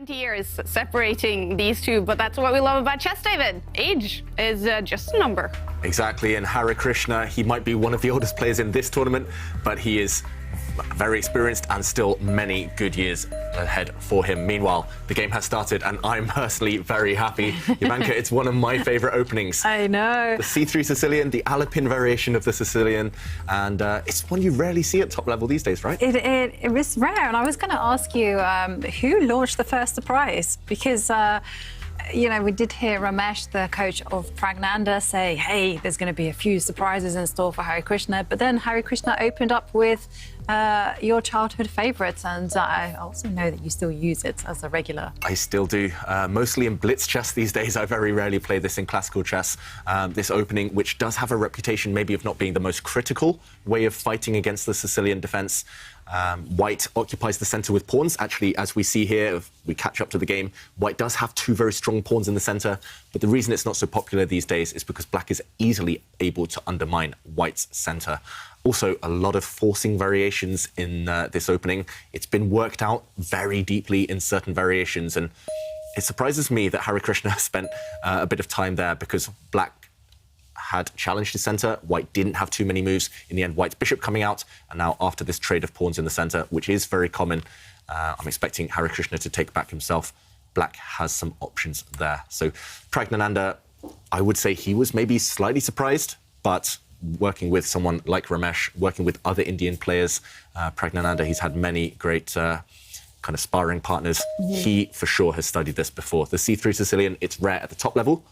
20 years separating these two, but that's what we love about chess, David. Age is just a number. Exactly, and Harikrishna, he might be one of the oldest players in this tournament, but he is very experienced and still many good years ahead for him. Meanwhile, the game has started and I'm personally very happy. Ivanka, it's one of my favourite openings. I know. The C3 Sicilian, the Alpin variation of the Sicilian, and it's one you rarely see at top level these days, right? It was rare, and I was going to ask you who launched the first surprise, because you know, we did hear Ramesh, the coach of Praggnanandhaa, say, hey, there's going to be a few surprises in store for Harikrishna. But then Harikrishna opened up with your childhood favourites, and I also know that you still use it as a regular. I still do, mostly in blitz chess these days. I very rarely play this in classical chess. This opening, which does have a reputation maybe of not being the most critical way of fighting against the Sicilian defence. White occupies the centre with pawns. Actually, as we see here, if we catch up to the game, White does have two very strong pawns in the centre, but the reason it's not so popular these days is because Black is easily able to undermine White's centre. Also, a lot of forcing variations in this opening. It's been worked out very deeply in certain variations, and it surprises me that Harikrishna spent a bit of time there, because Black had challenged his centre. White didn't have too many moves. In the end, White's bishop coming out, and now after this trade of pawns in the centre, which is very common, I'm expecting Harikrishna to take back himself. Black has some options there. So Praggnanandhaa, I would say he was maybe slightly surprised, but working with someone like Ramesh, working with other Indian players, Praggnanandhaa, he's had many great kind of sparring partners. He, for sure, has studied this before. The C3 Sicilian, it's rare at the top level,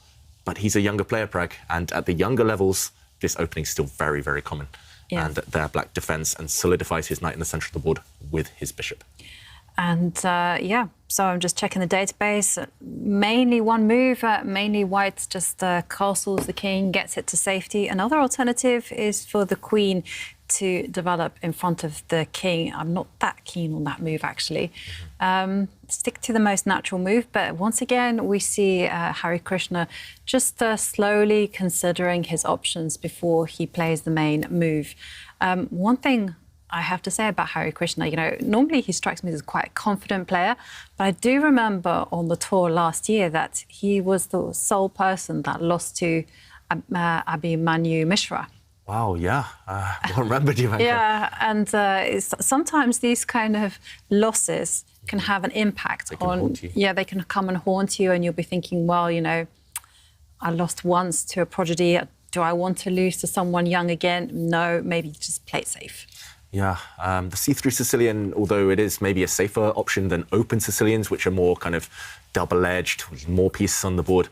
but he's a younger player, Prag, and at the younger levels, this opening's still very, very common. Yeah. And there, Black defends and solidifies his knight in the centre of the board with his bishop. And yeah, so I'm just checking the database. Mainly one move, mainly White just castles the king, gets it to safety. Another alternative is for the queen to develop in front of the king. I'm not that keen on that move, actually. Stick to the most natural move, but once again, we see Harikrishna just slowly considering his options before he plays the main move. One thing I have to say about Harikrishna, you know, normally he strikes me as quite a confident player, but I do remember on the tour last year that he was the sole person that lost to Abhimanyu Mishra. Wow, yeah. Well remembered, you, Ivanka. Yeah, and sometimes these kind of losses can have an impact on... Yeah, they can come and haunt you, and you'll be thinking, well, you know, I lost once to a prodigy. Do I want to lose to someone young again? No, maybe just play it safe. Yeah, the C3 Sicilian, although it is maybe a safer option than open Sicilians, which are more kind of double-edged, with more pieces on the board,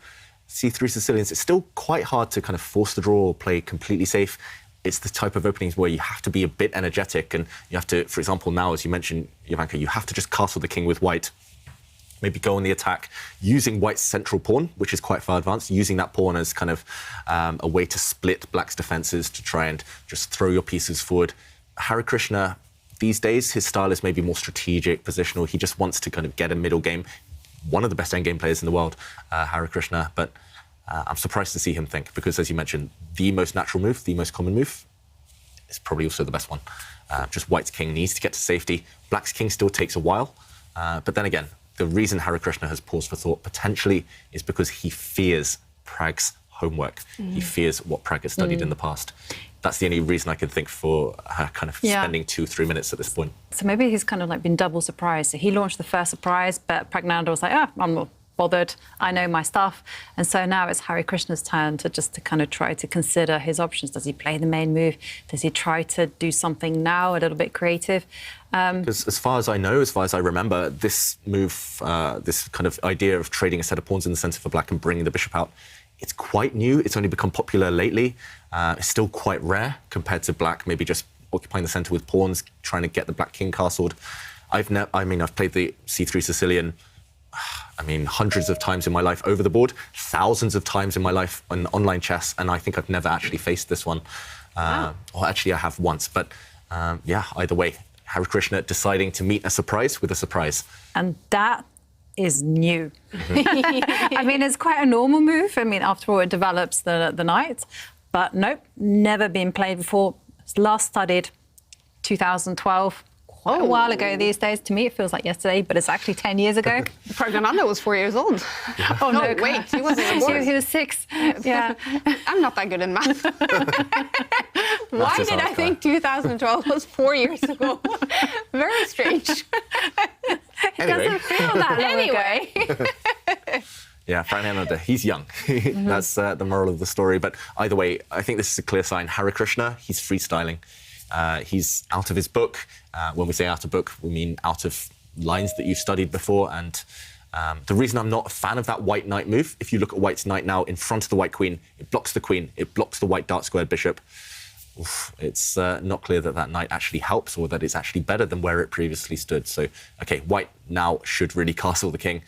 C3 Sicilians, it's still quite hard to kind of force the draw or play completely safe. It's the type of openings where you have to be a bit energetic, and you have to, for example, now, as you mentioned, Ivanka, you have to just castle the king with White, maybe go on the attack, using White's central pawn, which is quite far advanced, using that pawn as kind of a way to split Black's defences, to try and just throw your pieces forward. Harikrishna, these days, his style is maybe more strategic, positional. He just wants to kind of get a middle game. One of the best endgame players in the world, Harikrishna, but I'm surprised to see him think, because, as you mentioned, the most natural move, the most common move, is probably also the best one. Just White's king needs to get to safety. Black's king still takes a while, but then again, the reason Harikrishna has paused for thought potentially is because he fears Prag's homework. He fears what Prag has studied in the past. That's the only reason I could think for her kind of spending 2-3 minutes at this point. So maybe he's kind of like been double surprised. So he launched the first surprise, but Praggnanandhaa was like, I'm not bothered, I know my stuff. And so now it's Harikrishna's turn to kind of try to consider his options. Does he play the main move? Does he try to do something now, a little bit creative? Because as far as I know, as far as I remember, this move, this kind of idea of trading a set of pawns in the centre for Black and bringing the bishop out, it's quite new. It's only become popular lately. It's still quite rare compared to Black maybe just occupying the centre with pawns, trying to get the Black king castled. I've played the C3 Sicilian, hundreds of times in my life over the board, thousands of times in my life on online chess, and I think I've never actually faced this one. Wow. Or actually I have once, but yeah, either way, Harikrishna deciding to meet a surprise with a surprise. And that is new. It's quite a normal move. After all, it develops the knight. But nope, never been played before. It's last studied 2012. quite a while ago these days. To me, it feels like yesterday, but it's actually 10 years ago. Praggnanandhaa was 4 years old. Oh, no, wait, he wasn't even born. He was 6. Yeah. I'm not that good in math. Why Math is did I hard, think 2012 was 4 years ago? Very strange. It doesn't feel that long Anyway. Yeah, Praggnanandhaa, he's young. That's the moral of the story. But either way, I think this is a clear sign. Harikrishna, he's freestyling. He's out of his book. When we say out of book, we mean out of lines that you've studied before. And the reason I'm not a fan of that white knight move, if you look at white's knight now in front of the white queen, it blocks the queen, it blocks the white dark squared bishop. Oof, it's not clear that that knight actually helps or that it's actually better than where it previously stood. So, OK, white now should really castle the king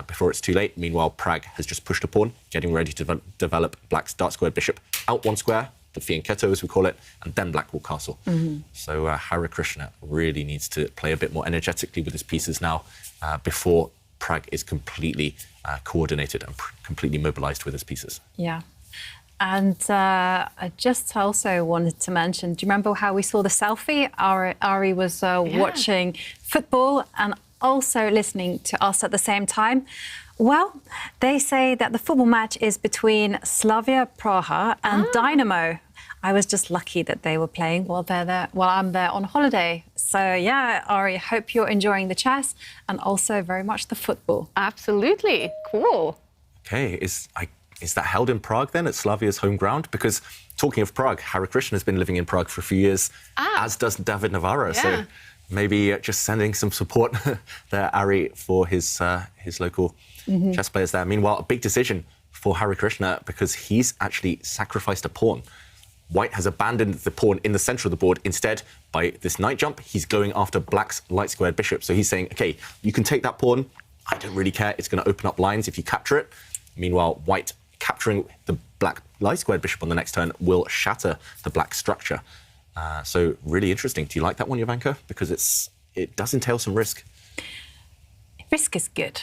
before it's too late. Meanwhile, Pragg has just pushed a pawn, getting ready to develop black's dark squared bishop out one square, the fianchetto as we call it, and then black will castle. So Harikrishna really needs to play a bit more energetically with his pieces now before Pragg is completely coordinated and completely mobilized with his pieces. Yeah. And I just also wanted to mention, do you remember how we saw the selfie? Ari was watching football and also listening to us at the same time. Well, they say that the football match is between Slavia Praha and Dynamo. I was just lucky that they were playing while they're there, while I'm there on holiday. So yeah, Ari, hope you're enjoying the chess and also very much the football. Absolutely. Cool. OK, is that held in Prague then, at Slavia's home ground? Because talking of Prague, Harikrishna has been living in Prague for a few years, as does David Navarro. Yeah. So maybe just sending some support there, Ari, for his local chess players there. Meanwhile, a big decision for Harikrishna because he's actually sacrificed a pawn. White has abandoned the pawn in the centre of the board. Instead, by this knight jump, he's going after black's light squared bishop. So he's saying, OK, you can take that pawn. I don't really care. It's going to open up lines if you capture it. Meanwhile, white capturing the black light squared bishop on the next turn will shatter the black structure. So really interesting. Do you like that one, Jovanka? Because it does entail some risk. Risk is good.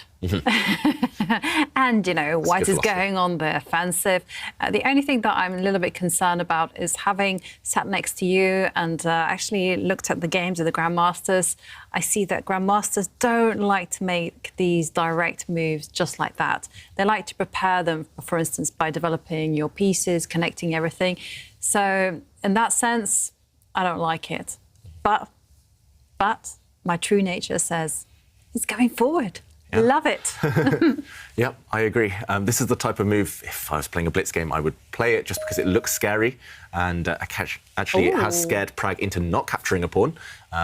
And, you know, white is going on the offensive. The only thing that I'm a little bit concerned about is having sat next to you and actually looked at the games of the Grandmasters. I see that Grandmasters don't like to make these direct moves just like that. They like to prepare them, for instance, by developing your pieces, connecting everything. So in that sense, I don't like it. But my true nature says, it's going forward. Yeah. Love it. Yeah, I agree. This is the type of move, if I was playing a blitz game, I would play it just because it looks scary. And actually, it has scared Pragg into not capturing a pawn.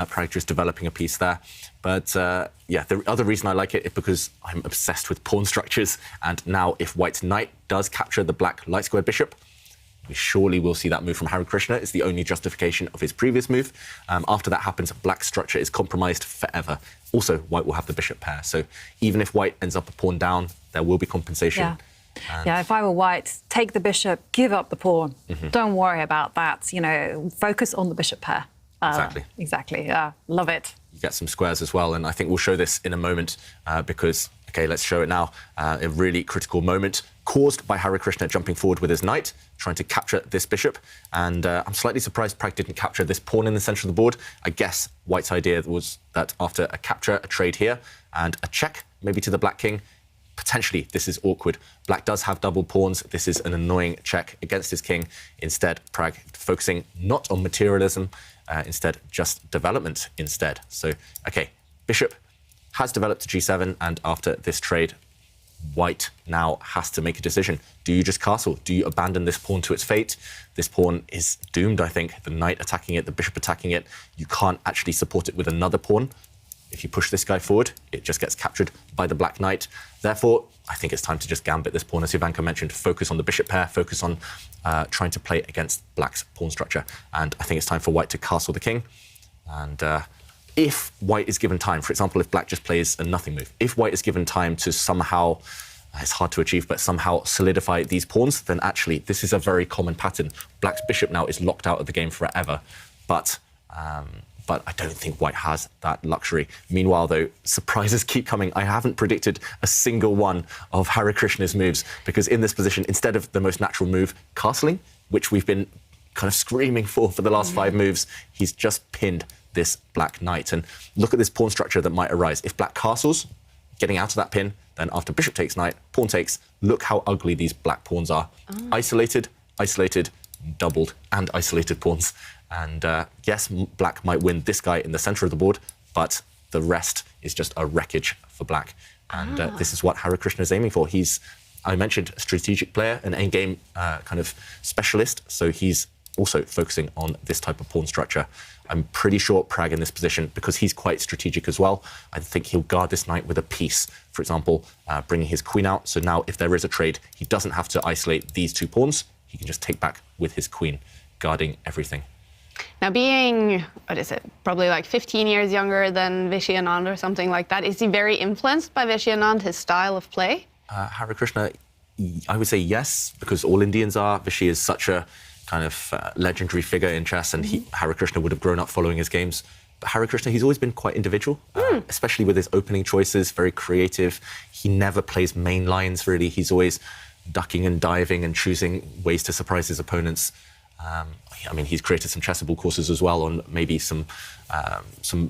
Pragg just developing a piece there. But yeah, the other reason I like it is because I'm obsessed with pawn structures. And now if white's knight does capture the black light squared bishop, we surely will see that move from Harikrishna. It's the only justification of his previous move. After that happens, black structure is compromised forever. Also, white will have the bishop pair. So even if white ends up a pawn down, there will be compensation. Yeah, if I were white, take the bishop, give up the pawn. Don't worry about that. You know, focus on the bishop pair. Exactly. Love it. You get some squares as well. And I think we'll show this in a moment because, OK, let's show it now. A really critical moment caused by Harikrishna jumping forward with his knight, trying to capture this bishop. And I'm slightly surprised Pragg didn't capture this pawn in the centre of the board. I guess white's idea was that after a capture, a trade here, and a check, maybe to the black king, potentially this is awkward. Black does have double pawns. This is an annoying check against his king. Instead, Pragg focusing not on materialism, instead just development instead. So, OK, bishop has developed to g7, and after this trade, white now has to make a decision. Do you just castle? Do you abandon this pawn to its fate? This pawn is doomed, I think. The knight attacking it, the bishop attacking it. You can't actually support it with another pawn. If you push this guy forward, it just gets captured by the black knight. Therefore, I think it's time to just gambit this pawn, as Jovanka mentioned, focus on the bishop pair, focus on trying to play against black's pawn structure. And I think it's time for white to castle the king. And if white is given time, for example, if black just plays a nothing move, if white is given time to somehow, it's hard to achieve, but somehow solidify these pawns, then actually this is a very common pattern. Black's bishop now is locked out of the game forever. But I don't think white has that luxury. Meanwhile, though, surprises keep coming. I haven't predicted a single one of Harikrishna's moves because in this position, instead of the most natural move, castling, which we've been kind of screaming for the last 5 moves, he's just pinned this black knight. And look at this pawn structure that might arise. If black castles, getting out of that pin, then after bishop takes knight, pawn takes, look how ugly these black pawns are. Isolated, isolated, doubled, and isolated pawns. And yes, black might win this guy in the center of the board, but the rest is just a wreckage for black. And this is what Harikrishna is aiming for. He's, I mentioned, a strategic player, an endgame kind of specialist, so he's also focusing on this type of pawn structure. I'm pretty sure Pragg in this position, because he's quite strategic as well, I think he'll guard this knight with a piece, for example, bringing his queen out. So now if there is a trade, he doesn't have to isolate these two pawns. He can just take back with his queen, guarding everything. Now, being, what is it, probably like 15 years younger than Vishy Anand or something like that, is he very influenced by Vishy Anand, his style of play? Harikrishna, I would say yes, because all Indians are. Vishy is such a kind of legendary figure in chess, and Harikrishna would have grown up following his games. But Harikrishna, he's always been quite individual, especially with his opening choices, very creative. He never plays main lines, really. He's always ducking and diving and choosing ways to surprise his opponents. I mean, he's created some chessable courses as well on maybe some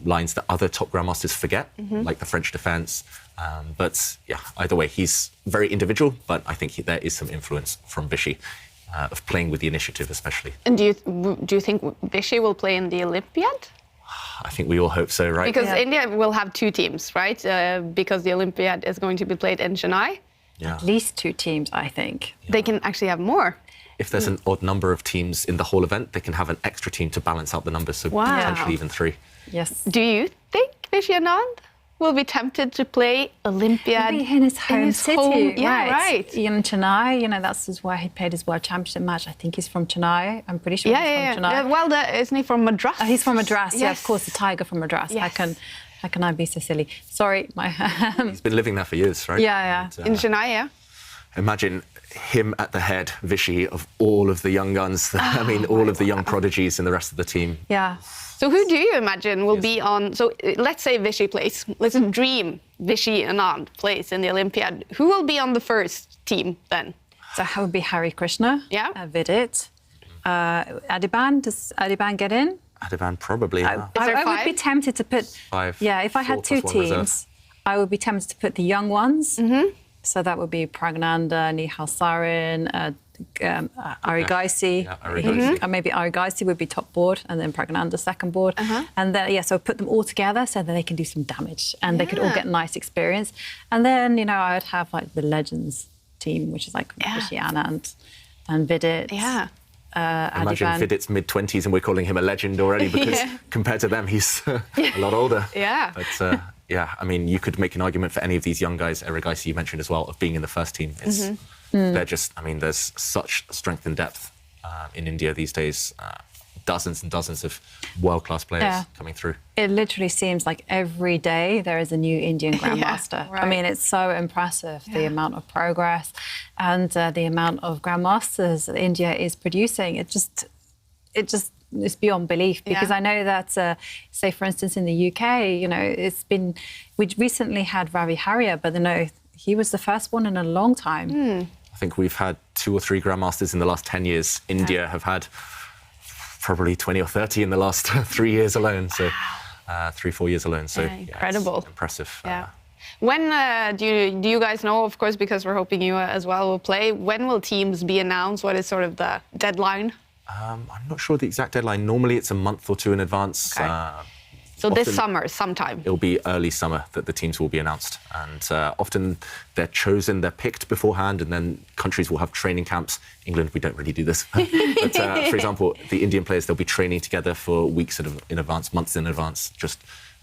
lines that other top grandmasters forget, like the French defense. But yeah, either way, he's very individual, but I think there is some influence from Vishy, of playing with the initiative especially. And do you think Vishy will play in the Olympiad? I think we all hope so, right? Because India will have two teams, right? Because the Olympiad is going to be played in Chennai. Yeah. At least two teams, I think. Yeah. They can actually have more. If there's an odd number of teams in the whole event, they can have an extra team to balance out the numbers, so potentially even 3. Yes. Do you think Vishy Anand will be tempted to play Olympiad in his home city? Yeah, right. In Chennai, that's where he played his World Championship match. I think he's from Chennai. I'm pretty sure he's from Chennai. Well, isn't he from Madras? Oh, he's from Madras. Yes. Yeah, of course, the tiger from Madras. Yes. How can I be so silly? Sorry, He's been living there for years, right? Yeah. And, in Chennai, yeah. Imagine him at the head, Vishy, of all of the young guns, I mean, all of the young prodigies and the rest of the team. Yeah. So who do you imagine will be on, so let's say Vishy plays, let's dream Vishy Anand plays in the Olympiad. Who will be on the first team then? So that would be Harikrishna, Vidit, Adiban. Does Adiban get in? Adiban probably, yeah. I would be tempted to put... 5. Yeah, if I had 2 teams, I would be tempted to put the young ones. So that would be Praggnanandhaa, Nihal Sarin, Arigaisi. Yeah, Arigaisi. Maybe Arigaisi would be top board, and then Praggnanandhaa second board. And then, so put them all together so that they can do some damage and they could all get nice experience. And then, I would have like the Legends team, which is like Vishy Anand and Vidit. Yeah. Imagine Vidit's mid-20s and we're calling him a legend already because compared to them, he's a lot older. Yeah. But yeah, I mean, you could make an argument for any of these young guys, Arigaisi you mentioned as well, of being in the first team. They're just, I mean, there's such strength and depth in India these days. Dozens and dozens of world-class players coming through. It literally seems like every day there is a new Indian grandmaster. Right. I mean, it's so impressive, the amount of progress and the amount of grandmasters that India is producing. It just is beyond belief, because I know that, say, for instance, in the UK, we recently had Ravi Harrier, but he was the first one in a long time. I think we've had 2 or 3 grandmasters in the last 10 years. India have had probably 20 or 30 in the last 3 years alone. So 3-4 years alone. So incredible. It's impressive. Yeah. When do you guys know, of course, because we're hoping you as well will play, when will teams be announced? What is sort of the deadline? I'm not sure the exact deadline. Normally it's a month or 2 in advance. Okay. So this summer, sometime? It'll be early summer that the teams will be announced. And often they're chosen, they're picked beforehand, and then countries will have training camps. England, we don't really do this. But for example, the Indian players, they'll be training together for weeks in advance, months in advance.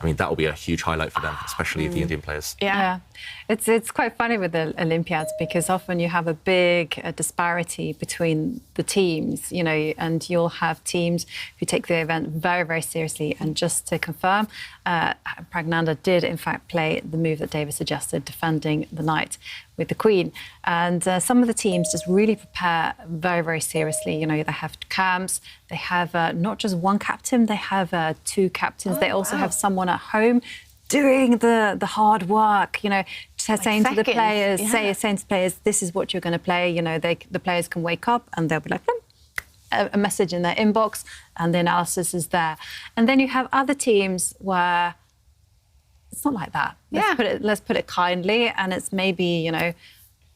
I mean, that will be a huge highlight for them, especially the Indian players. Yeah. It's quite funny with the Olympiads, because often you have a big disparity between the teams, and you'll have teams who take the event very, very seriously. And just to confirm, Praggnanandhaa did, in fact, play the move that David suggested, defending the knight with the queen. And some of the teams just really prepare very, very seriously. They have camps, they have not just one captain, they have 2 captains. They also have someone at home doing the hard work, saying to the players, saying to players, this is what you're going to play. The players can wake up and they'll be like, a message in their inbox, and the analysis is there. And then you have other teams where it's not like that. Let's put it kindly, and it's maybe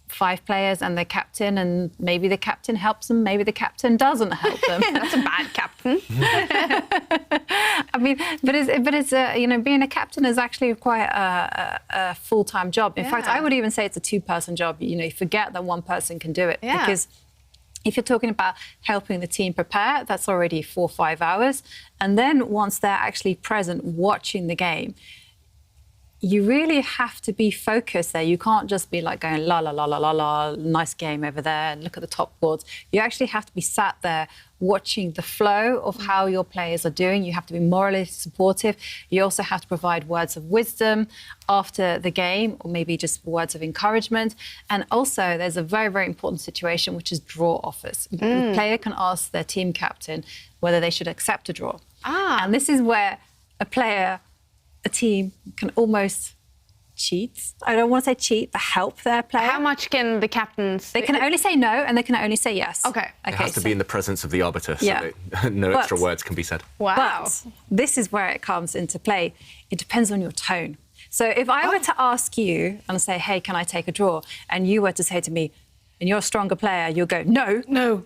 5 players and their captain, and maybe the captain helps them, maybe the captain doesn't help them. That's a bad captain. I mean, but it's being a captain is actually quite a full-time job. In fact, I would even say it's a 2-person job. You forget that one person can do it, because if you're talking about helping the team prepare, that's already 4 or 5 hours. And then once they're actually present watching the game, you really have to be focused there. You can't just be like going, la, la, la, la, la, la, nice game over there, and look at the top boards. You actually have to be sat there watching the flow of how your players are doing. You have to be morally supportive. You also have to provide words of wisdom after the game, or maybe just words of encouragement. And also, there's a very, very important situation, which is draw offers. The player can ask their team captain whether they should accept a draw. And this is where a team can almost cheat. I don't want to say cheat, but help their player. How much can the captains... They can only say no, and they can only say yes. Okay. It has to be in the presence of the arbiter, so no extra words can be said. Wow. But this is where it comes into play. It depends on your tone. So if I were to ask you and say, hey, can I take a draw? And you were to say to me, and you're a stronger player, you'll go, no. No.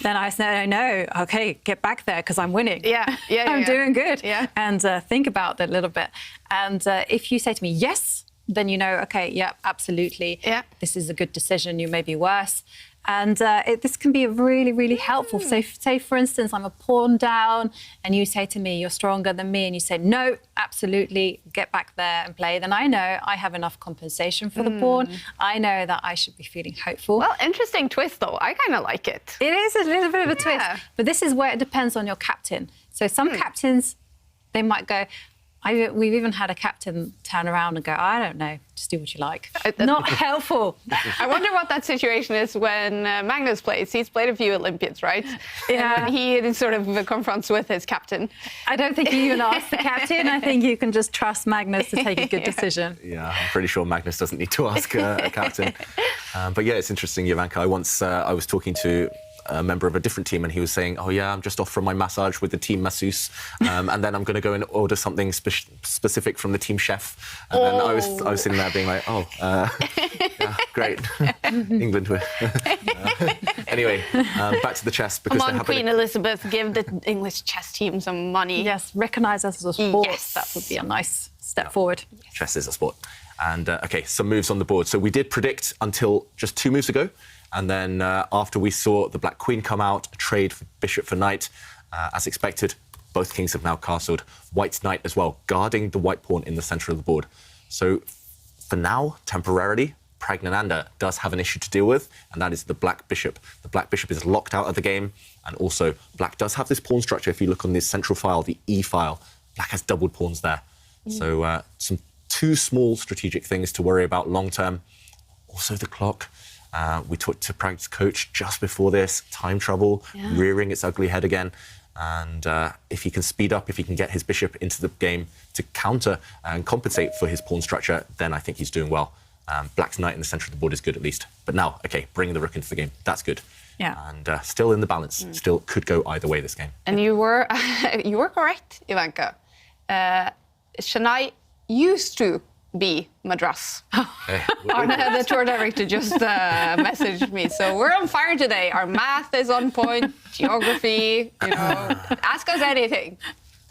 Then I say, no, okay, get back there because I'm winning. Yeah. I'm doing good. Yeah. And think about that a little bit. And if you say to me, yes, then okay, yeah, absolutely. Yeah. This is a good decision. You may be worse. And this can be really, really helpful. So say, for instance, I'm a pawn down and you say to me, you're stronger than me, and you say, no, absolutely, get back there and play. Then I know I have enough compensation for the pawn. I know that I should be feeling hopeful. Well, interesting twist, though. I kind of like it. It is a little bit of a twist. But this is where it depends on your captain. So some captains, they might go, we've even had a captain turn around and go, I don't know, just do what you like. Not helpful. I wonder what that situation is when Magnus plays. He's played a few Olympiads, right? Yeah. And he sort of confronts with his captain. I don't think you even ask the captain. I think you can just trust Magnus to take a good decision. Yeah, I'm pretty sure Magnus doesn't need to ask a captain. But yeah, it's interesting, Jovanka. I was talking to a member of a different team, and he was saying, oh yeah, I'm just off from my massage with the team masseuse, and then I'm going to go and order something specific from the team chef. And then I was sitting there being like, yeah, great. England were. Anyway, back to the chess. Because come on, Queen Elizabeth, give the English chess team some money. Yes, recognise us as a sport. Yes. That would be a nice step forward. Chess is a sport. And OK, some moves on the board. So we did predict until just 2 moves ago. And then after we saw the Black Queen come out, a trade for bishop for knight, as expected, both kings have now castled. White's knight as well, guarding the white pawn in the centre of the board. So for now, temporarily, Praggnanandhaa does have an issue to deal with, and that is the black bishop. The black bishop is locked out of the game, and also black does have this pawn structure. If you look on this central file, the E file, black has doubled pawns there. So some 2 small strategic things to worry about long term. Also the clock. We talked to Prag's coach just before this, time trouble, rearing its ugly head again. And if he can speed up, if he can get his bishop into the game to counter and compensate for his pawn structure, then I think he's doing well. Black's knight in the centre of the board is good at least. But now, OK, bring the rook into the game. That's good. Yeah. And still in the balance. Still could go either way this game. And you were correct, Jovanka. Chennai used to be Madras. Arne, the tour director, just messaged me. So we're on fire today. Our math is on point, geography, ask us anything.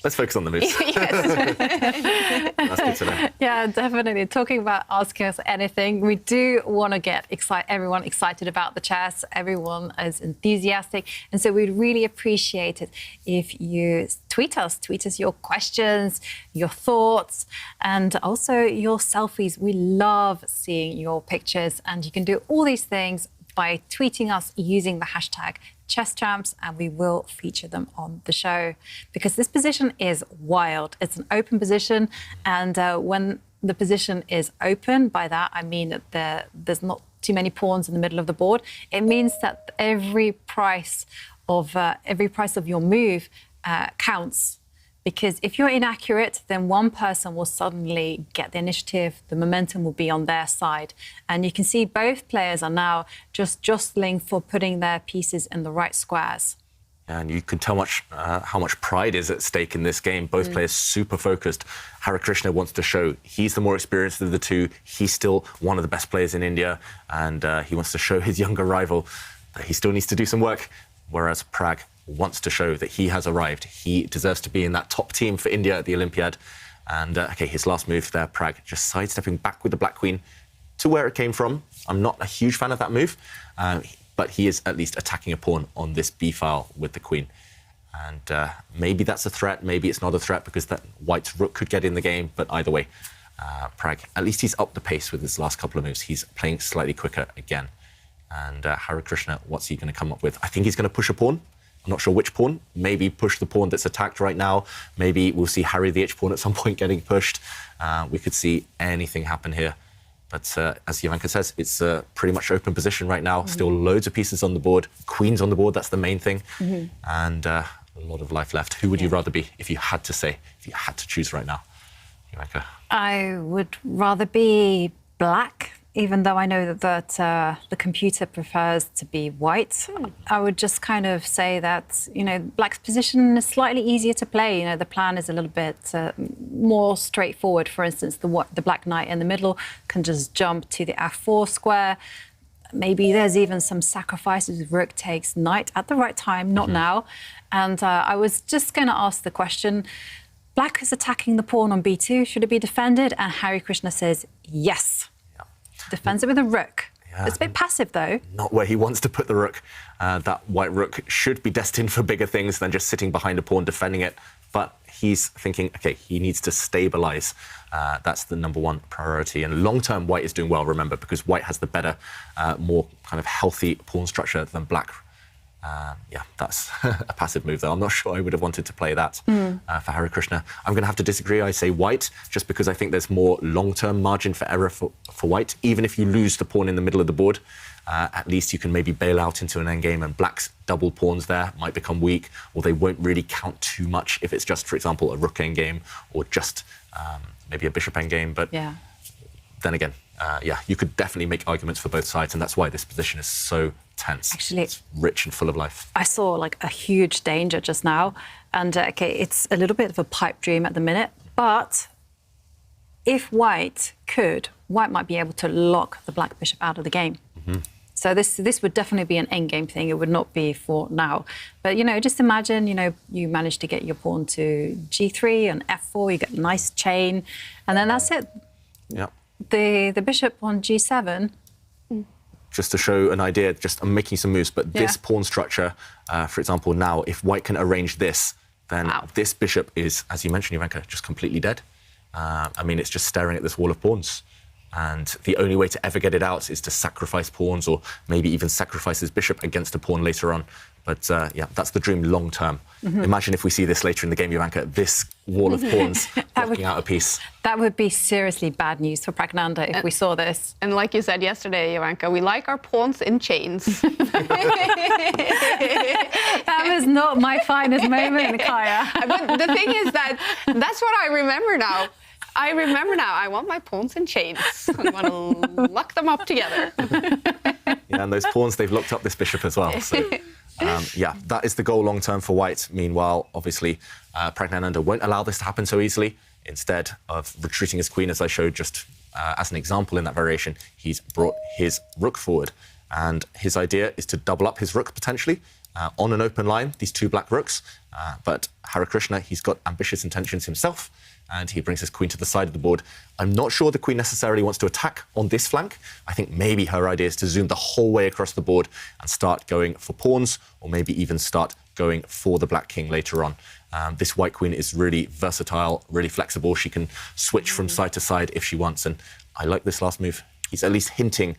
Let's focus on the moves. Yes. That's good to know. Yeah, definitely. Talking about asking us anything, we do want to get everyone excited about the chess. Everyone is enthusiastic. And so we'd really appreciate it if you tweet us your questions, your thoughts, and also your selfies. We love seeing your pictures, and you can do all these things by tweeting us using the hashtag #ChessChamps, and we will feature them on the show because this position is wild. It's an open position, and when the position is open, by that I mean that there's not too many pawns in the middle of the board. It means that every price of your move counts. Because if you're inaccurate, then one person will suddenly get the initiative, the momentum will be on their side. And you can see both players are now just jostling for putting their pieces in the right squares. And you can tell how much pride is at stake in this game. Both players super focused. Harikrishna wants to show he's the more experienced of the two. He's still one of the best players in India, and he wants to show his younger rival that he still needs to do some work. Whereas Pragg wants to show that he has arrived. He deserves to be in that top team for India at the Olympiad. And OK, his last move there, Pragg just sidestepping back with the Black Queen to where it came from. I'm not a huge fan of that move. But he is at least attacking a pawn on this b file with the queen. And maybe that's a threat, maybe it's not a threat because that white's rook could get in the game. But either way, Pragg, at least he's upped the pace with his last couple of moves. He's playing slightly quicker again. And Harikrishna, what's he going to come up with? I think he's going to push a pawn. I'm not sure which pawn. Maybe push the pawn that's attacked right now. Maybe we'll see Harry the h-pawn at some point getting pushed. We could see anything happen here. But as Jovanka says, it's a pretty much open position right now. Still loads of pieces on the board. Queens on the board, that's the main thing. And a lot of life left. Who would you rather be if you had to say, if you had to choose right now? Jovanka? I would rather be black, even though I know that the computer prefers to be white. I would just kind of say that, black's position is slightly easier to play. The plan is a little bit more straightforward. For instance, the black knight in the middle can just jump to the f4 square. Maybe there's even some sacrifices. Rook takes knight at the right time, not now. And I was just going to ask the question, black is attacking the pawn on b2. Should it be defended? And Harikrishna says yes. Defends it with a rook. Yeah. It's a bit passive, though. Not where he wants to put the rook. That white rook should be destined for bigger things than just sitting behind a pawn defending it. But he's thinking, OK, he needs to stabilise. That's the #1 priority. And long-term, white is doing well, remember, because white has the better, more kind of healthy pawn structure than black. Yeah, that's a passive move, though. I'm not sure I would have wanted to play that for Harikrishna. I'm going to have to disagree. I say white, just because I think there's more long-term margin for error for white. Even if you lose the pawn in the middle of the board, at least you can maybe bail out into an endgame, and black's double pawns there might become weak, or they won't really count too much if it's just, for example, a rook endgame or just maybe a bishop endgame. But then again, yeah, you could definitely make arguments for both sides, and that's why this position is so tense. Actually, it's rich and full of life. I saw like a huge danger just now, and OK, it's a little bit of a pipe dream at the minute, but if white could, white might be able to lock the black bishop out of the game. So this would definitely be an endgame thing. It would not be for now. But, just imagine, you manage to get your pawn to g3 and f4, you get a nice chain, and then that's it. Yeah. The bishop on g7. Just to show an idea, I'm making some moves, but this pawn structure, for example, now, if white can arrange this, then this bishop is, as you mentioned, Jovanka, just completely dead. I mean, it's just staring at this wall of pawns. And the only way to ever get it out is to sacrifice pawns, or maybe even sacrifice his bishop against a pawn later on. But yeah, that's the dream long term. Imagine if we see this later in the game, Jovanka, this wall of pawns blocking out a piece. That would be seriously bad news for Praggnanandhaa if we saw this. And like you said yesterday, Jovanka, we like our pawns in chains. That was not my finest moment, Kaya. But the thing is that's what I remember now. I want my pawns in chains. I want to lock them up together. Yeah, and those pawns, they've locked up this bishop as well. So, yeah, that is the goal long term for white. Meanwhile, obviously, Praggnanandhaa won't allow this to happen so easily. Instead of retreating his queen, as I showed just as an example in that variation, he's brought his rook forward. And his idea is to double up his rook, potentially, on an open line, these two black rooks. But Harikrishna, he's got ambitious intentions himself, and he brings his queen to the side of the board. I'm not sure the queen necessarily wants to attack on this flank. I think maybe her idea is to zoom the whole way across the board and start going for pawns, or maybe even start going for the black king later on. This white queen is really versatile, really flexible. She can switch from side to side if she wants, and I like this last move. He's at least hinting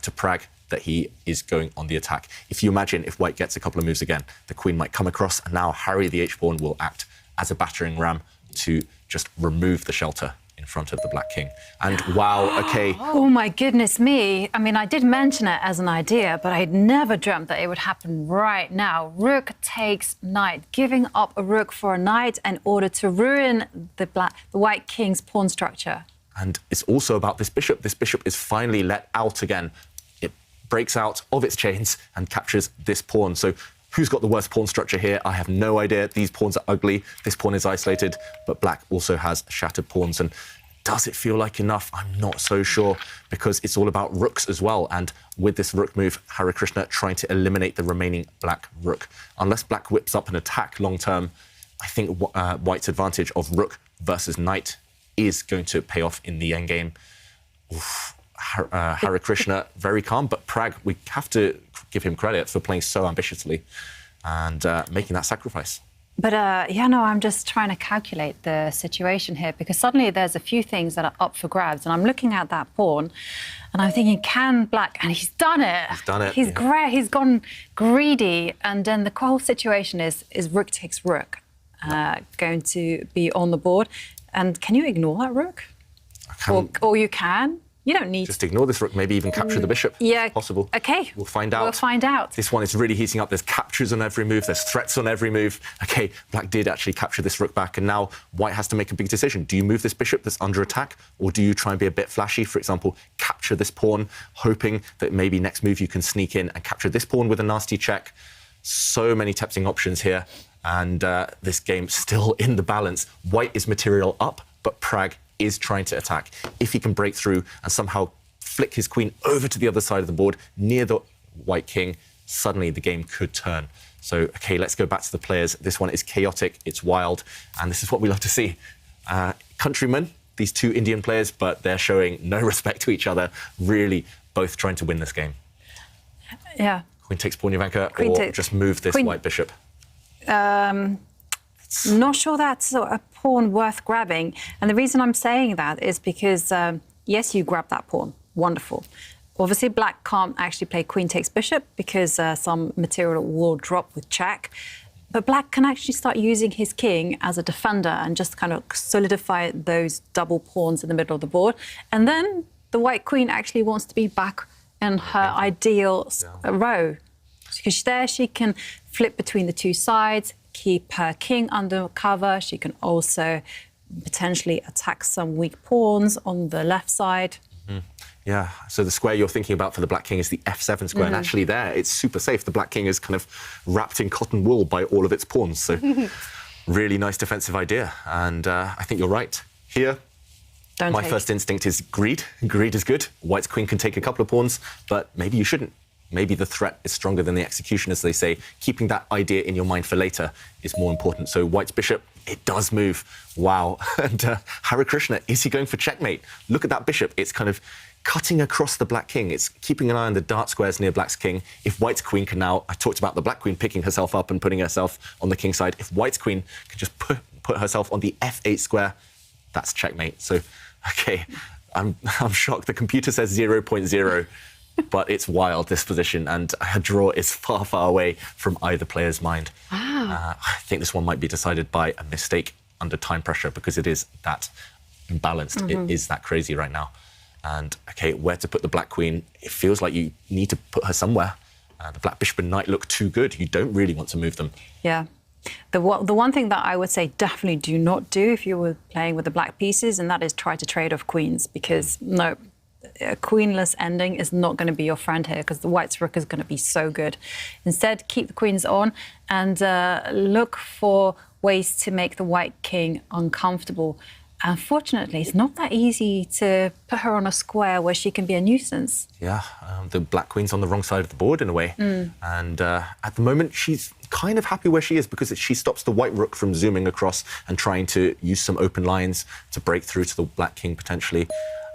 to Pragg that he is going on the attack. If you imagine if white gets a couple of moves again, the queen might come across, and now Harry the h-pawn will act as a battering ram to just remove the shelter in front of the black king. And wow, OK. Oh, my goodness me. I mean, I did mention it as an idea, but I'd never dreamt that it would happen right now. Rook takes knight, giving up a rook for a knight in order to ruin the white king's pawn structure. And it's also about this bishop. This bishop is finally let out again. It breaks out of its chains and captures this pawn. So Who's got the worst pawn structure here? I have no idea. These pawns are ugly. This pawn is isolated, but black also has shattered pawns. And does it feel like enough? I'm not so sure, because it's all about rooks as well. And with this rook move, Harikrishna trying to eliminate the remaining black rook. Unless black whips up an attack long term, I think white's advantage of rook versus knight is going to pay off in the endgame. Harikrishna, very calm, but Pragg, we have to give him credit for playing so ambitiously and making that sacrifice. But I'm just trying to calculate the situation here, because suddenly there's a few things that are up for grabs, and I'm looking at that pawn and I'm thinking, can black, and he's done it. He's done it. He's great. He's gone greedy, and then the whole situation is rook takes rook going to be on the board. And can you ignore that rook? Or you can. You don't need just ignore this rook, maybe even capture the bishop. Yeah. Possible. OK. We'll find out. We'll find out. This one is really heating up. There's captures on every move. There's threats on every move. OK, black did actually capture this rook back, and now white has to make a big decision. Do you move this bishop that's under attack, or do you try and be a bit flashy? For example, capture this pawn, hoping that maybe next move you can sneak in and capture this pawn with a nasty check. So many tempting options here, and this game still in the balance. White is material up, but Pragg is trying to attack. If he can break through and somehow flick his queen over to the other side of the board near the white king, suddenly the game could turn. So, OK, let's go back to the players. This one is chaotic, it's wild, and this is what we love to see. Countrymen, these two Indian players, but they're showing no respect to each other, really both trying to win this game. Yeah. Queen takes pawn, Jovanka, or just move this white bishop? Not sure that's a pawn worth grabbing. And the reason I'm saying that is because, yes, you grab that pawn. Wonderful. Obviously, black can't actually play queen takes bishop because some material will drop with check. But black can actually start using his king as a defender and just kind of solidify those double pawns in the middle of the board. And then the white queen actually wants to be back in her ideal row. Because there she can flip between the two sides, keep her king under cover. She can also potentially attack some weak pawns on the left side. Yeah, so the square you're thinking about for the black king is the f7 square, and actually there, it's super safe. The black king is kind of wrapped in cotton wool by all of its pawns, so really nice defensive idea, and I think you're right. Here, my first instinct is greed. Greed is good. White's queen can take a couple of pawns, but maybe you shouldn't. Maybe the threat is stronger than the execution, as they say. Keeping that idea in your mind for later is more important. So white's bishop, it does move. Wow. And Harikrishna, is he going for checkmate? Look at that bishop. It's kind of cutting across the black king. It's keeping an eye on the dark squares near black's king. If white's queen can now, I talked about the black queen picking herself up and putting herself on the king side. If white's queen can just put herself on the f8 square, that's checkmate. So, OK, I'm shocked. The computer says 0.0. But it's wild, this position, and a draw is far, far away from either player's mind. Wow. I think this one might be decided by a mistake under time pressure, because it is that imbalanced. It is that crazy right now. And, OK, where to put the black queen? It feels like you need to put her somewhere. The black bishop and knight look too good. You don't really want to move them. Yeah. The one thing that I would say definitely do not do if you were playing with the black pieces, and that is try to trade off queens, because, no, a queenless ending is not going to be your friend here, because the white's rook is going to be so good. Instead, keep the queens on and look for ways to make the white king uncomfortable. Unfortunately, it's not that easy to put her on a square where she can be a nuisance. Yeah, the black queen's on the wrong side of the board in a way. And at the moment, she's kind of happy where she is, because she stops the white rook from zooming across and trying to use some open lines to break through to the black king potentially.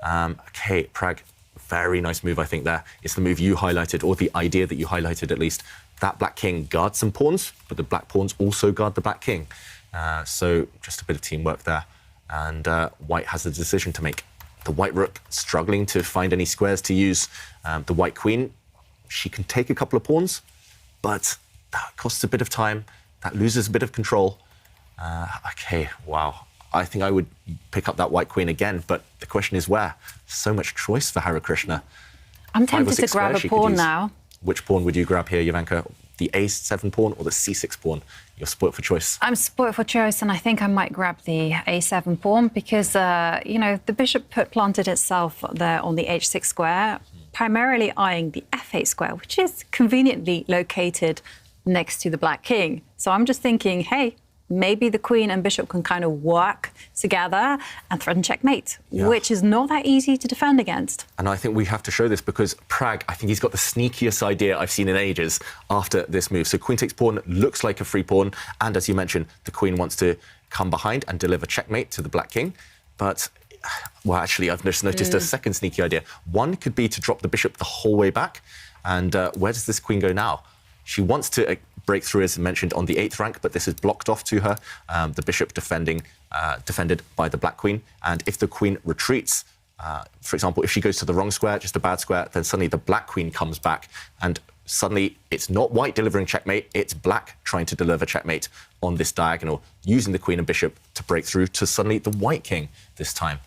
OK, Pragg, very nice move, I think, there. It's the move you highlighted, or the idea that you highlighted, at least. That black king guards some pawns, but the black pawns also guard the black king. So just a bit of teamwork there. And white has a decision to make. The white rook struggling to find any squares to use. The white queen, she can take a couple of pawns, but that costs a bit of time. That loses a bit of control. OK, wow. I think I would pick up that white queen again, but the question is where? So much choice for Harikrishna. I'm tempted to grab a pawn now. Which pawn would you grab here, Jovanka? The a7 pawn or the c6 pawn? You're spoilt for choice. I'm spoilt for choice, and I think I might grab the a7 pawn because, you know, the bishop planted itself there on the h6 square, primarily eyeing the f8 square, which is conveniently located next to the black king. So I'm just thinking, hey, maybe the queen and bishop can kind of work together and threaten checkmate, which is not that easy to defend against. And I think we have to show this because Pragg, I think he's got the sneakiest idea I've seen in ages after this move. So queen takes pawn looks like a free pawn. And as you mentioned, the queen wants to come behind and deliver checkmate to the black king. But, well, actually, I've just noticed a second sneaky idea. One could be to drop the bishop the whole way back. And where does this queen go now? She wants to break through, as mentioned, on the 8th rank, but this is blocked off to her. The bishop defended by the black queen. And if the queen retreats, for example, if she goes to the wrong square, just a bad square, then suddenly the black queen comes back. And suddenly it's not white delivering checkmate, it's black trying to deliver checkmate on this diagonal, using the queen and bishop to break through to suddenly the white king this time.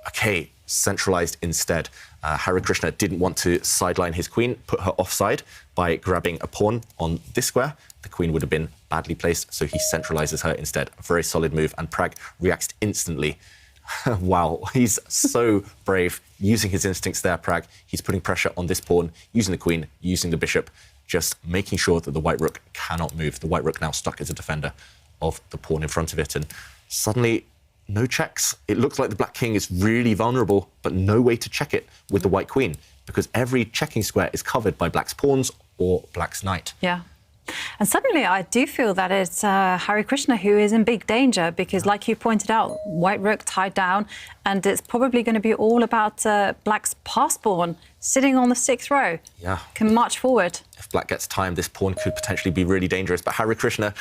Okay, centralized instead. Harikrishna didn't want to sideline his queen, put her offside by grabbing a pawn on this square. The queen would have been badly placed, so he centralizes her instead. A very solid move, and Pragg reacts instantly. Wow, he's so brave, using his instincts there, Pragg. He's putting pressure on this pawn, using the queen, using the bishop, just making sure that the white rook cannot move. The white rook now stuck as a defender of the pawn in front of it, and suddenly no checks. It looks like the black king is really vulnerable, but no way to check it with the white queen, because every checking square is covered by black's pawns or black's knight. Yeah. And suddenly I do feel that it's Harikrishna who is in big danger because, like you pointed out, white rook tied down, and it's probably going to be all about black's pass pawn sitting on the 6th row. Yeah. Can march forward. If black gets time, this pawn could potentially be really dangerous. But Harikrishna,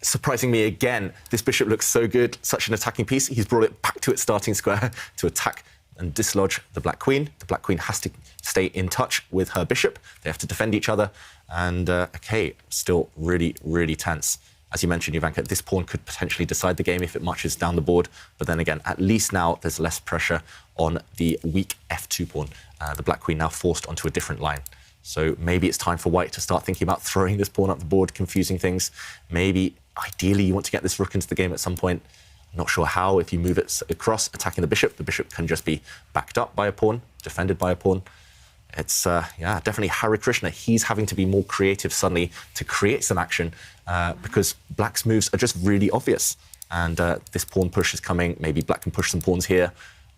surprising me again, this bishop looks so good, such an attacking piece. He's brought it back to its starting square to attack and dislodge the black queen. The black queen has to stay in touch with her bishop. They have to defend each other. And, OK, still really, really tense. As you mentioned, Ivanka, this pawn could potentially decide the game if it marches down the board. But then again, at least now there's less pressure on the weak f2 pawn. The black queen now forced onto a different line. So maybe it's time for white to start thinking about throwing this pawn up the board, confusing things. Maybe, ideally, you want to get this rook into the game at some point. Not sure how. If you move it across, attacking the bishop can just be backed up by a pawn, defended by a pawn. It's, yeah, definitely Harikrishna. He's having to be more creative suddenly to create some action because black's moves are just really obvious. And this pawn push is coming. Maybe black can push some pawns here.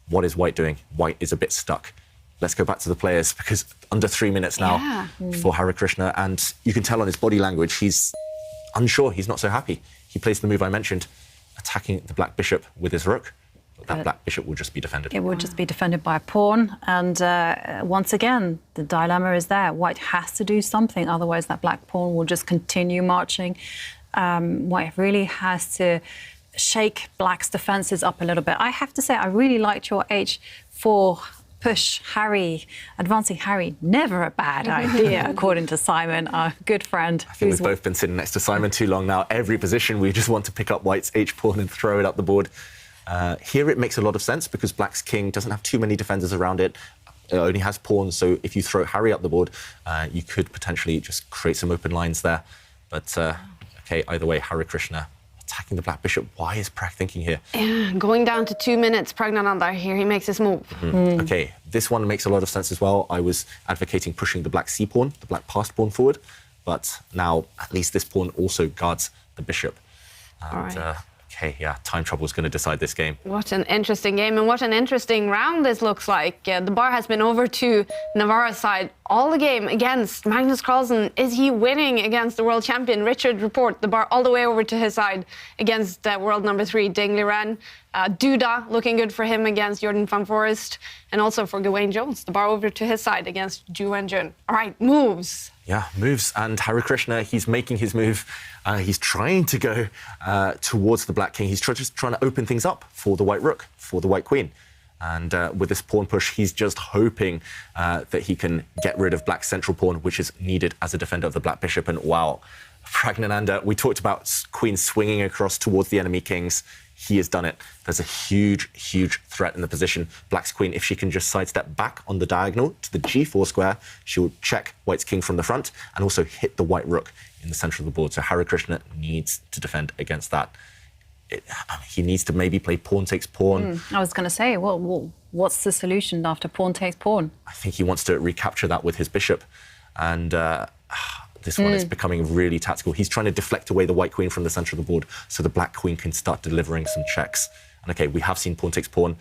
What is white doing? White is a bit stuck. Let's go back to the players because under 3 minutes now for Harikrishna. And you can tell on his body language, he's unsure. He's not so happy. He plays the move I mentioned, attacking the black bishop with his rook. That black bishop will just be defended. It will just be defended by a pawn. And once again, the dilemma is there. White has to do something, otherwise that black pawn will just continue marching. White really has to shake black's defences up a little bit. I have to say, I really liked your h4 push, Harry, advancing Harry. Never a bad idea, according to Simon, our good friend. I think we've both been sitting next to Simon too long now. Every position, we just want to pick up white's h-pawn and throw it up the board. Here it makes a lot of sense because black's king doesn't have too many defenders around it. It only has pawns, so if you throw Harry up the board, you could potentially just create some open lines there. But, OK, either way, Harikrishna attacking the black bishop. Why is Pragg thinking here? Yeah, going down to 2 minutes, Praggnanandhaa here, he makes his move. OK, this one makes a lot of sense as well. I was advocating pushing the black c-pawn, the black passed pawn forward, but now at least this pawn also guards the bishop. And, All right. OK, yeah, time trouble is going to decide this game. What an interesting game and what an interesting round this looks like. The bar has been over to Navarra's side all the game against Magnus Carlsen. Is he winning against the world champion? Richard Report, the bar all the way over to his side against world number 3, Ding Liren. Duda looking good for him against Jordan van Forest. And also for Gawain Jones, the bar over to his side against Ju Wenjun. All right, moves. Yeah, moves. And Harikrishna, he's making his move. He's trying to go towards the black king. He's just trying to open things up for the white rook, for the white queen. And with this pawn push, he's just hoping that he can get rid of black's central pawn, which is needed as a defender of the black bishop. And wow, Praggnanandhaa, we talked about queen swinging across towards the enemy kings. He has done it. There's a huge, huge threat in the position. Black's queen, if she can just sidestep back on the diagonal to the g4 square, she'll check white's king from the front and also hit the white rook in the center of the board. So Harikrishna needs to defend against that. He needs to maybe play pawn takes pawn. I was going to say, well, what's the solution after pawn takes pawn? I think he wants to recapture that with his bishop. And this one is becoming really tactical. He's trying to deflect away the white queen from the center of the board so the black queen can start delivering some checks. And OK, we have seen pawn takes pawn.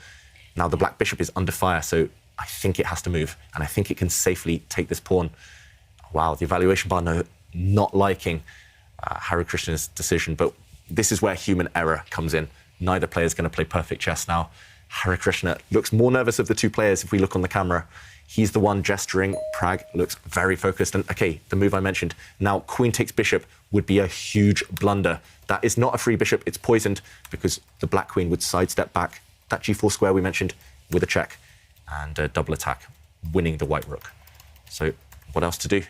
Now the black bishop is under fire, so I think it has to move. And I think it can safely take this pawn. Wow, the evaluation bar not liking Harikrishna's decision, but this is where human error comes in. Neither player is going to play perfect chess now. Harikrishna looks more nervous of the two players if we look on the camera. He's the one gesturing. Pragg looks very focused. And OK, the move I mentioned, now queen takes bishop would be a huge blunder. That is not a free bishop, it's poisoned because the black queen would sidestep back that g4 square we mentioned with a check and a double attack, winning the white rook. So what else to do?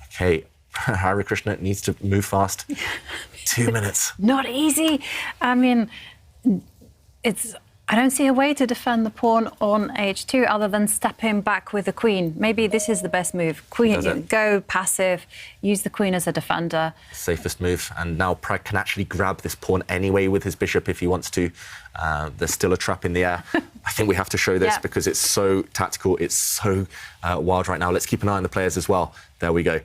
OK, Harikrishna needs to move fast. 2 minutes. Not easy. I mean, I don't see a way to defend the pawn on h2 other than stepping back with the queen. Maybe this is the best move. Queen, go passive, use the queen as a defender. Safest move. And now Pragg can actually grab this pawn anyway with his bishop if he wants to. There's still a trap in the air. I think we have to show this because it's so tactical. It's so wild right now. Let's keep an eye on the players as well. There we go.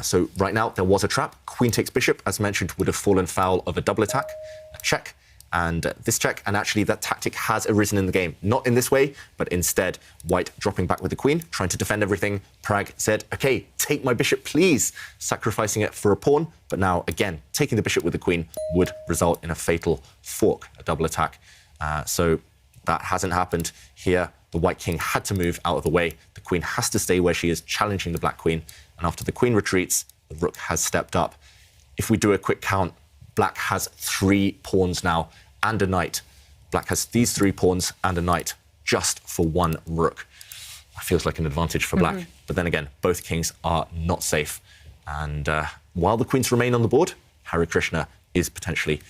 So right now there was a trap. Queen takes bishop, as mentioned, would have fallen foul of a double attack, a check. And this check, and actually that tactic has arisen in the game. Not in this way, but instead, white dropping back with the queen, trying to defend everything. Pragg said, OK, take my bishop, please, sacrificing it for a pawn. But now, again, taking the bishop with the queen would result in a fatal fork, a double attack. So that hasn't happened here. The white king had to move out of the way. The queen has to stay where she is, challenging the black queen. And after the queen retreats, the rook has stepped up. If we do a quick count, black has 3 pawns now and a knight. Black has these 3 pawns and a knight just for 1 rook. That feels like an advantage for black. But then again, both kings are not safe. And while the queens remain on the board, Harikrishna is potentially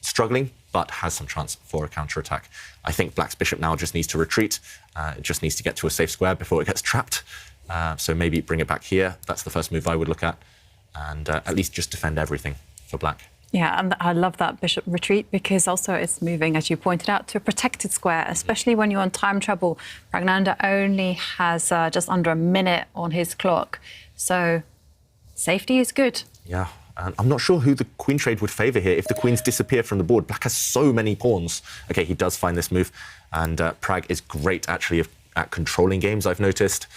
struggling, but has some chance for a counterattack. I think black's bishop now just needs to retreat. It just needs to get to a safe square before it gets trapped. So maybe bring it back here. That's the first move I would look at. And at least just defend everything for black. Yeah, and I love that bishop retreat because also it's moving, as you pointed out, to a protected square, especially when you're on time trouble. Praggnanandhaa only has just under a minute on his clock. So safety is good. Yeah, and I'm not sure who the queen trade would favour here. If the queens disappear from the board, black has so many pawns. OK, he does find this move. And Pragg is great, actually, at controlling games, I've noticed.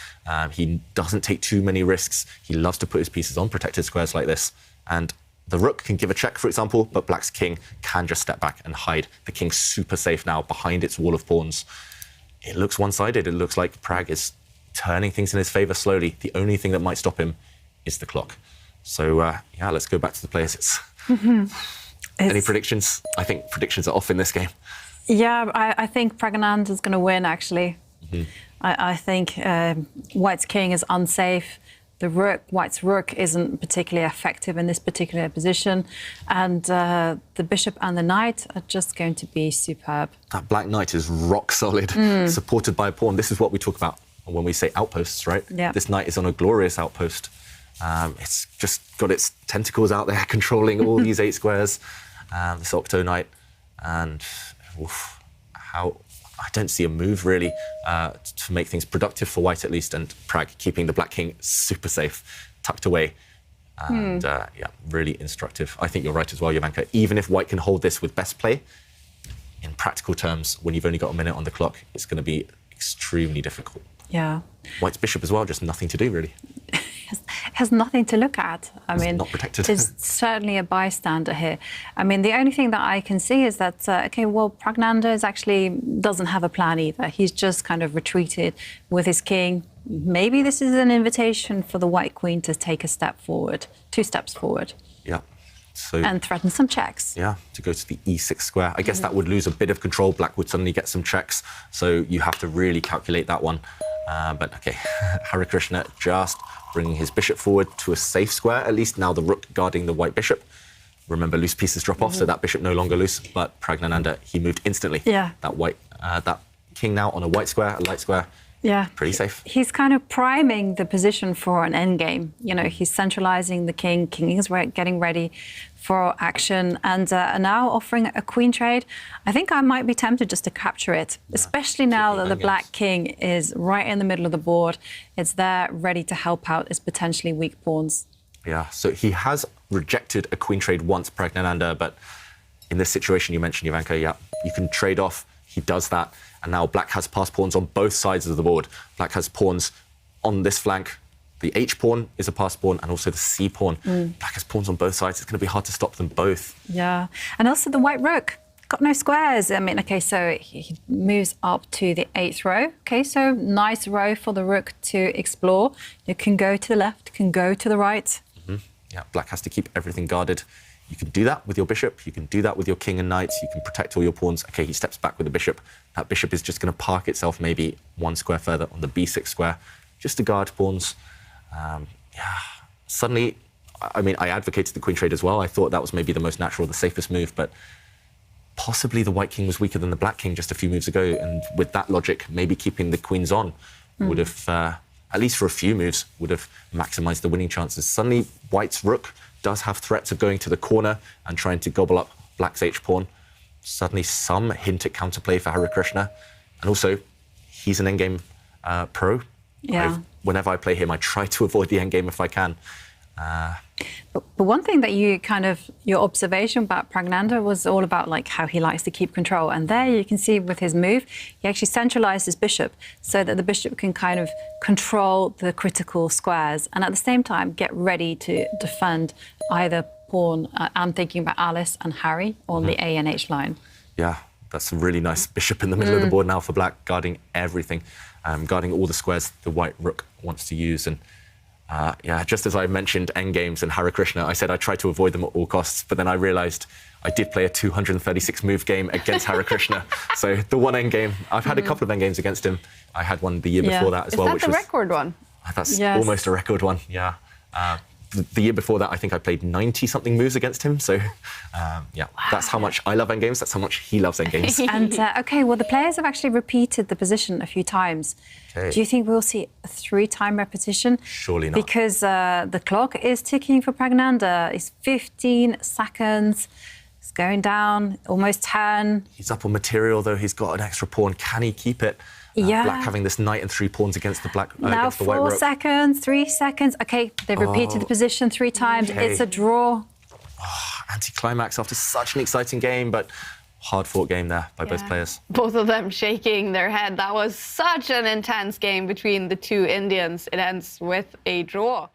He doesn't take too many risks. He loves to put his pieces on protected squares like this. And the rook can give a check, for example, but black's king can just step back and hide. The king's super safe now behind its wall of pawns. It looks one-sided. It looks like Pragg is turning things in his favour slowly. The only thing that might stop him is the clock. So, yeah, let's go back to the players. Any predictions? I think predictions are off in this game. Yeah, I think Praggnanandhaa is going to win, actually. I think white's king is unsafe. The rook, white's rook, isn't particularly effective in this particular position. And the bishop and the knight are just going to be superb. That black knight is rock solid, supported by a pawn. This is what we talk about when we say outposts, right? Yeah. This knight is on a glorious outpost. It's just got its tentacles out there controlling all these 8 squares. This octo knight. And I don't see a move, really, to make things productive for white, at least, and Pragg keeping the black king super safe, tucked away. And, yeah, really instructive. I think you're right as well, Jovanka. Even if white can hold this with best play, in practical terms, when you've only got a minute on the clock, it's going to be extremely difficult. Yeah. White's bishop as well, just nothing to do, really. Has nothing to look at. I mean, not protected. Is certainly a bystander here. I mean, the only thing that I can see is that, OK, well, Praggnanandhaa actually doesn't have a plan either. He's just kind of retreated with his king. Maybe this is an invitation for the white queen to take a step forward, 2 steps forward. Yeah. So, and threaten some checks. Yeah, to go to the e6 square. I guess that would lose a bit of control. Black would suddenly get some checks. So you have to really calculate that one. But OK, Harikrishna just bringing his bishop forward to a safe square, at least now the rook guarding the white bishop. Remember, loose pieces drop off, so that bishop no longer loose, but Praggnanandhaa, he moved instantly. Yeah. That king now on a white square, a light square, Yeah. Pretty safe. He's kind of priming the position for an endgame. You know, he's centralizing the king. King is getting ready for action, and now offering a queen trade. I think I might be tempted just to capture it, especially now that the black king is right in the middle of the board. It's there, ready to help out its potentially weak pawns. Yeah, so he has rejected a queen trade once, Praggnanandhaa, but in this situation you mentioned, Ivanka, yeah, you can trade off. He does that, and now black has passed pawns on both sides of the board. Black has pawns on this flank. The H pawn is a passed pawn, and also the C pawn. Black has pawns on both sides. It's going to be hard to stop them both. Yeah, and also the white rook. Got no squares. I mean, OK, so he moves up to the 8th row. OK, so nice row for the rook to explore. You can go to the left, can go to the right. Yeah, black has to keep everything guarded. You can do that with your bishop. You can do that with your king and knights. You can protect all your pawns. OK, he steps back with the bishop. That bishop is just going to park itself maybe 1 square further on the b6 square, just to guard pawns. Yeah, suddenly, I mean, I advocated the queen trade as well. I thought that was maybe the most natural, the safest move, but possibly the white king was weaker than the black king just a few moves ago, and with that logic, maybe keeping the queens on would have, at least for a few moves, would have maximised the winning chances. Suddenly, white's rook does have threats of going to the corner and trying to gobble up black's h-pawn. Suddenly, some hint at counterplay for Harikrishna, and also, he's an endgame pro. Yeah. Whenever I play him, I try to avoid the endgame if I can. But one thing that your observation about Praggnanandhaa was all about like how he likes to keep control. And there you can see with his move, he actually centralized his bishop so that the bishop can kind of control the critical squares and at the same time get ready to defend either pawn. I'm thinking about Alice and Harry on the A and H line. Yeah, that's a really nice bishop in the middle of the board now for black, guarding everything, guarding all the squares the white rook wants to use. And yeah, just as I mentioned endgames and Harikrishna, I said I try to avoid them at all costs, but then I realised I did play a 236 move game against Harikrishna. So the one endgame, I've had a couple of endgames against him. I had one the year before that as well. Is that the record one? That's almost a record one, yeah. The year before that, I think I played 90-something moves against him. So, yeah, that's how much I love endgames. That's how much he loves endgames. And, OK, well, the players have actually repeated the position a few times. Okay. Do you think we'll see a 3-time repetition? Surely not. Because the clock is ticking for Praggnanandhaa. It's 15 seconds. It's going down, almost 10. He's up on material, though. He's got an extra pawn. Can he keep it? Yeah. Black having this knight and 3 pawns against the black. Now against the white 4 rook. seconds, 3 seconds. OK, they've repeated the position 3 times. Okay. It's a draw. Anti-climax after such an exciting game, but hard-fought game there by both players. Both of them shaking their head. That was such an intense game between the two Indians. It ends with a draw.